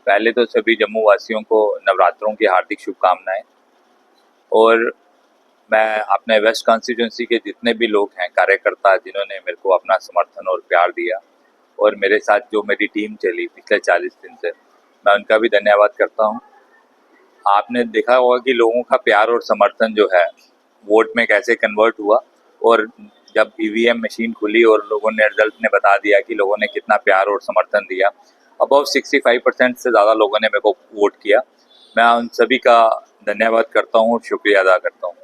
पहले तो सभी जम्मू वासियों को नवरात्रों की हार्दिक शुभकामनाएं। और मैं अपने वेस्ट कॉन्स्टिट्यूंसी के जितने भी लोग हैं कार्यकर्ता जिन्होंने मेरे को अपना समर्थन और प्यार दिया और मेरे साथ जो मेरी टीम चली पिछले 40 दिन से, मैं उनका भी धन्यवाद करता हूं। आपने देखा होगा कि लोगों का प्यार और समर्थन जो है वोट में कैसे कन्वर्ट हुआ, और जब ईवीएम मशीन खुली और लोगों ने रिजल्ट ने बता दिया कि लोगों ने कितना प्यार और समर्थन दिया। अबाउट 65% से ज़्यादा लोगों ने मेरे को वोट किया। मैं उन सभी का धन्यवाद करता हूँ और शुक्रिया अदा करता हूँ।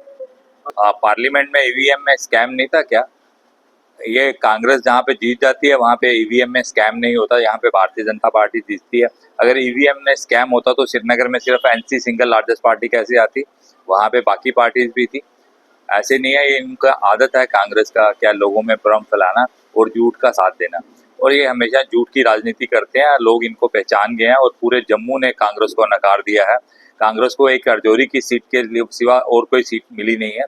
पार्लियामेंट में ईवीएम में स्कैम नहीं था क्या? ये कांग्रेस जहाँ पे जीत जाती है वहाँ पे ईवीएम में स्कैम नहीं होता, यहाँ पे भारतीय जनता पार्टी जीतती है। अगर ईवीएम में स्कैम होता तो श्रीनगर में सिर्फ एनसी सिंगल लार्जेस्ट पार्टी कैसे आती? वहाँ पे बाकी पार्टीज भी थी। ऐसे नहीं है, ये इनका आदत है कांग्रेस का क्या लोगों में भ्रम फैलाना और झूठ का साथ देना, और ये हमेशा झूठ की राजनीति करते हैं। लोग इनको पहचान गए हैं और पूरे जम्मू ने कांग्रेस को नकार दिया है। कांग्रेस को एक राजौरी की सीट के लिए सिवा और कोई सीट मिली नहीं है।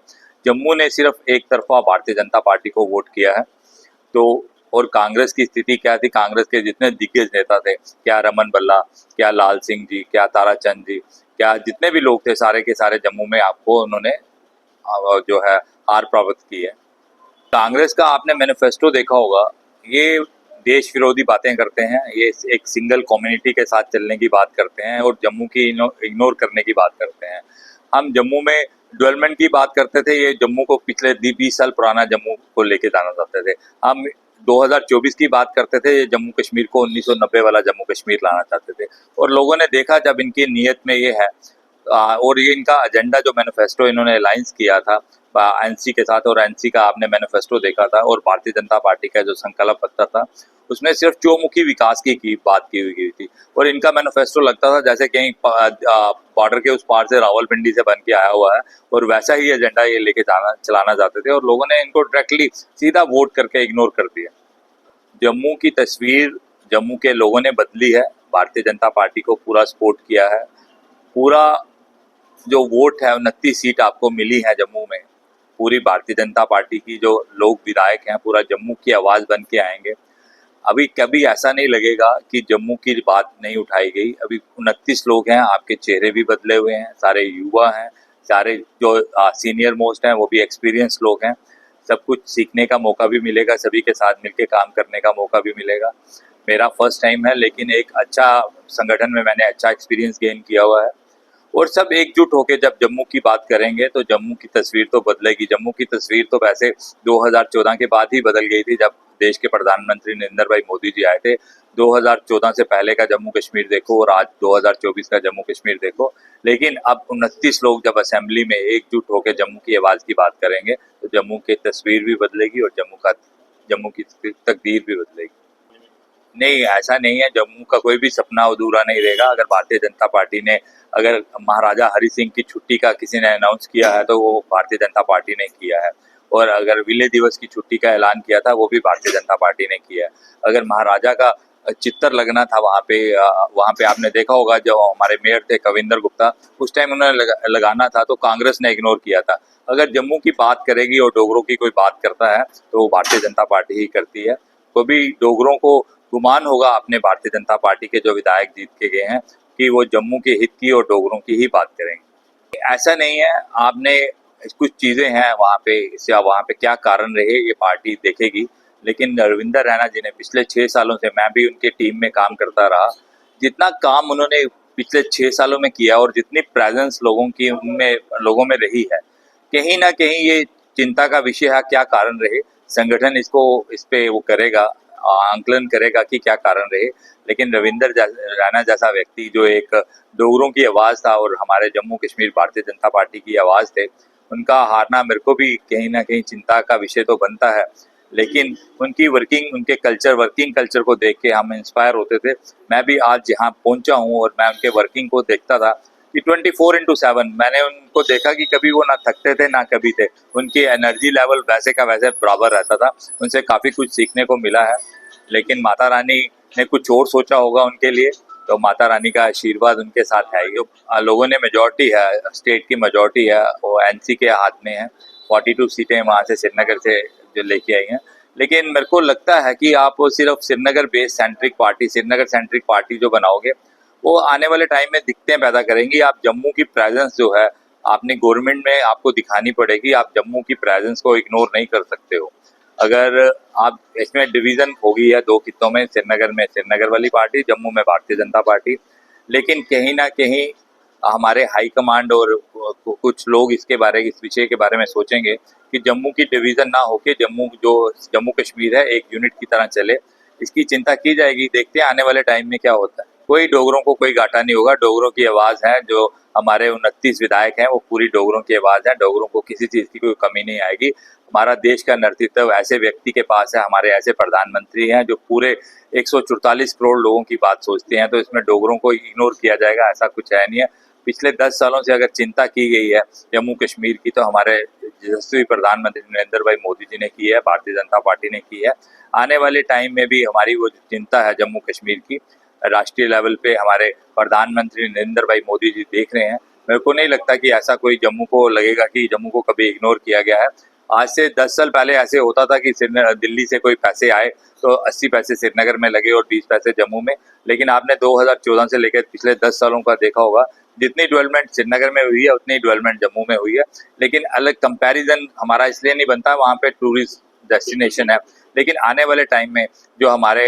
जम्मू ने सिर्फ एक तरफा भारतीय जनता पार्टी को वोट किया है। तो और कांग्रेस की स्थिति क्या थी? कांग्रेस के जितने दिग्गज नेता थे, क्या रमन बल्ला, क्या लाल सिंह जी, क्या ताराचंद जी, क्या जितने भी लोग थे सारे के सारे जम्मू में आपको उन्होंने जो है हार प्राप्त की है। कांग्रेस का आपने मैनिफेस्टो देखा होगा, ये देश विरोधी बातें करते हैं, ये एक सिंगल कम्युनिटी के साथ चलने की बात करते हैं और जम्मू की इग्नोर करने की बात करते हैं। हम जम्मू में डेवलपमेंट की बात करते थे, ये जम्मू को पिछले 20 साल पुराना जम्मू को लेके जाना चाहते थे। हम 2024 की बात करते थे, ये जम्मू कश्मीर को 1990 वाला जम्मू कश्मीर लाना चाहते थे। और लोगों ने देखा जब इनकी नीयत में ये है और ये इनका एजेंडा जो मैनिफेस्टो इन्होंने अलायंस किया था एनसी के साथ, और एनसी का आपने मैनिफेस्टो देखा था और भारतीय जनता पार्टी का जो संकल्प पत्र था उसमें सिर्फ चौमुखी विकास की बात की हुई थी। और इनका मैनिफेस्टो लगता था जैसे कहीं बॉर्डर के उस पार से रावलपिंडी से बन के आया हुआ है, और वैसा ही एजेंडा ये लेके चलाना चाहते थे, और लोगों ने इनको डायरेक्टली सीधा वोट करके इग्नोर कर दिया। जम्मू की तस्वीर जम्मू के लोगों ने बदली है, भारतीय जनता पार्टी को पूरा सपोर्ट किया है। पूरा जो वोट है 29 सीट आपको मिली है जम्मू में, पूरी भारतीय जनता पार्टी की जो लोग विधायक हैं पूरा जम्मू की आवाज़ बन के आएंगे। अभी कभी ऐसा नहीं लगेगा कि जम्मू की बात नहीं उठाई गई। अभी 29 लोग हैं, आपके चेहरे भी बदले हुए हैं, सारे युवा हैं, सारे जो सीनियर मोस्ट हैं वो भी एक्सपीरियंस लोग हैं। सब कुछ सीखने का मौका भी मिलेगा, सभी के साथ मिलकर काम करने का मौका भी मिलेगा। मेरा फर्स्ट टाइम है, लेकिन एक अच्छा संगठन में मैंने अच्छा एक्सपीरियंस गेन किया हुआ है। और सब एकजुट होकर जब जम्मू की बात करेंगे तो जम्मू की तस्वीर तो बदलेगी। जम्मू की तस्वीर तो वैसे 2014 के बाद ही बदल गई थी, जब देश के प्रधानमंत्री नरेंद्र भाई मोदी जी आए थे। 2014 से पहले का जम्मू कश्मीर देखो और आज 2024 का जम्मू कश्मीर देखो। लेकिन अब 29 लोग जब असेंबली में एकजुट होकर जम्मू की आवाज़ की बात करेंगे तो जम्मू की तस्वीर भी बदलेगी और जम्मू की तकदीर भी बदलेगी। नहीं, ऐसा नहीं है, जम्मू का कोई भी सपना अधूरा नहीं रहेगा। अगर भारतीय जनता पार्टी ने अगर महाराजा हरि सिंह की छुट्टी का किसी ने अनाउंस किया है तो वो भारतीय जनता पार्टी ने किया है, और अगर विलय दिवस की छुट्टी का ऐलान किया था वो भी भारतीय जनता पार्टी ने किया है। अगर महाराजा का चित्तर लगना था वहाँ पे आपने देखा होगा जो हमारे मेयर थे कविंदर गुप्ता, उस टाइम उन्होंने लगाना था तो कांग्रेस ने इग्नोर किया था। अगर जम्मू की बात करेगी और डोगरों की कोई बात करता है तो वो भारतीय जनता पार्टी ही करती है। तो भी डोगरों को गुमान होगा अपने भारतीय जनता पार्टी के जो विधायक जीत के गए हैं कि वो जम्मू के हित की और डोगरों की ही बात करेंगे। ऐसा नहीं है, आपने कुछ चीज़ें हैं वहाँ पे क्या कारण रहे ये पार्टी देखेगी। लेकिन रविंदर रैना जी ने पिछले 6 सालों से, मैं भी उनके टीम में काम करता रहा, जितना काम उन्होंने पिछले 6 सालों में किया और जितनी प्रेजेंस लोगों में रही है, कहीं ना कहीं ये चिंता का विषय है क्या कारण रहे। संगठन इस पे वो करेगा, आंकलन करेगा कि क्या कारण रहे। लेकिन रविंदर रैना जैसा व्यक्ति जो एक डोगरों की आवाज़ था और हमारे जम्मू कश्मीर भारतीय जनता पार्टी की आवाज़ थे, उनका हारना मेरे को भी कहीं ना कहीं चिंता का विषय तो बनता है। लेकिन उनकी वर्किंग कल्चर को देख के हम इंस्पायर होते थे। मैं भी आज जहाँ पहुँचा हूँ और मैं उनके वर्किंग को देखता था कि 24/7 मैंने उनको देखा कि कभी वो ना थकते थे ना कभी थे। उनकी एनर्जी लेवल वैसे का वैसे बराबर रहता था। उनसे काफ़ी कुछ सीखने को मिला है। लेकिन माता रानी ने कुछ और सोचा होगा उनके लिए, तो माता रानी का आशीर्वाद उनके साथ है। लोगों ने मेजॉरिटी है, स्टेट की मेजॉरिटी है वो एनसी के हाथ में है। 42 सीटें वहाँ से श्रीनगर से जो लेके आई हैं। लेकिन मेरे को लगता है कि आप सिर्फ श्रीनगर सेंट्रिक पार्टी जो बनाओगे वो आने वाले टाइम में दिक्कतें पैदा करेंगी। आप जम्मू की प्रेजेंस जो है आपने गवर्नमेंट में आपको दिखानी पड़ेगी, आप जम्मू की प्रेजेंस को इग्नोर नहीं कर सकते हो। अगर आप इसमें डिवीजन हो गई है दो खित्तों में, श्रीनगर में श्रीनगर वाली पार्टी, जम्मू में भारतीय जनता पार्टी, लेकिन कहीं ना कहीं हमारे हाई कमांड और कुछ लोग इस विषय के बारे में सोचेंगे कि जम्मू की डिवीजन ना होके जम्मू कश्मीर है एक यूनिट की तरह चले, इसकी चिंता की जाएगी। देखते हैं आने वाले टाइम में क्या होता है। कोई डोगरों को कोई घाटा नहीं होगा, डोगरों की आवाज है, जो हमारे 29 विधायक हैं वो पूरी डोगरों की आवाज है, डोगरों को किसी चीज की कोई कमी नहीं आएगी। हमारा देश का नेतृत्व ऐसे व्यक्ति के पास है, हमारे ऐसे प्रधानमंत्री हैं जो पूरे 144 करोड़ लोगों की बात सोचते हैं, तो इसमें डोगरों को इग्नोर किया जाएगा ऐसा कुछ है नहीं है। पिछले 10 सालों से अगर चिंता की गई है जम्मू कश्मीर की, तो हमारे यशस्वी प्रधानमंत्री नरेंद्र भाई मोदी जी ने की है, भारतीय जनता पार्टी ने की है। आने वाले टाइम में भी हमारी वो चिंता है जम्मू कश्मीर की, राष्ट्रीय लेवल पे हमारे प्रधानमंत्री नरेंद्र भाई मोदी जी देख रहे हैं। मेरे को नहीं लगता कि ऐसा कोई जम्मू को लगेगा कि जम्मू को कभी इग्नोर किया गया है। आज से 10 साल पहले ऐसे होता था कि दिल्ली से कोई पैसे आए तो 80 पैसे श्रीनगर में लगे और 20 पैसे जम्मू में, लेकिन आपने 2014 से लेकर पिछले 10 सालों का देखा होगा, जितनी डेवलपमेंट श्रीनगर में हुई है उतनी डेवलपमेंट जम्मू में हुई है। लेकिन अलग कंपैरिजन हमारा इसलिए नहीं बनता, वहाँ पे टूरिस्ट डेस्टिनेशन है, लेकिन आने वाले टाइम में जो हमारे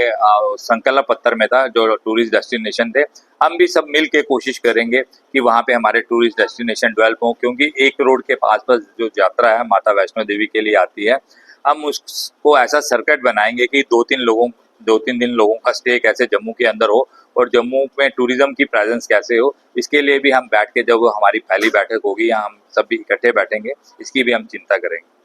संकल्प पत्र में था जो टूरिस्ट डेस्टिनेशन थे, हम भी सब मिल के कोशिश करेंगे कि वहाँ पे हमारे टूरिस्ट डेस्टिनेशन डेवलप हों, क्योंकि एक रोड के आसपास जो यात्रा है माता वैष्णो देवी के लिए आती है, हम उसको ऐसा सर्किट बनाएंगे कि 2-3 दिन लोगों का स्टे कैसे जम्मू के अंदर हो और जम्मू में टूरिज्म की प्रेजेंस कैसे हो। इसके लिए भी हम बैठ के, जब हमारी पहली बैठक होगी या हम सब भी इकट्ठे बैठेंगे, इसकी भी हम चिंता करेंगे।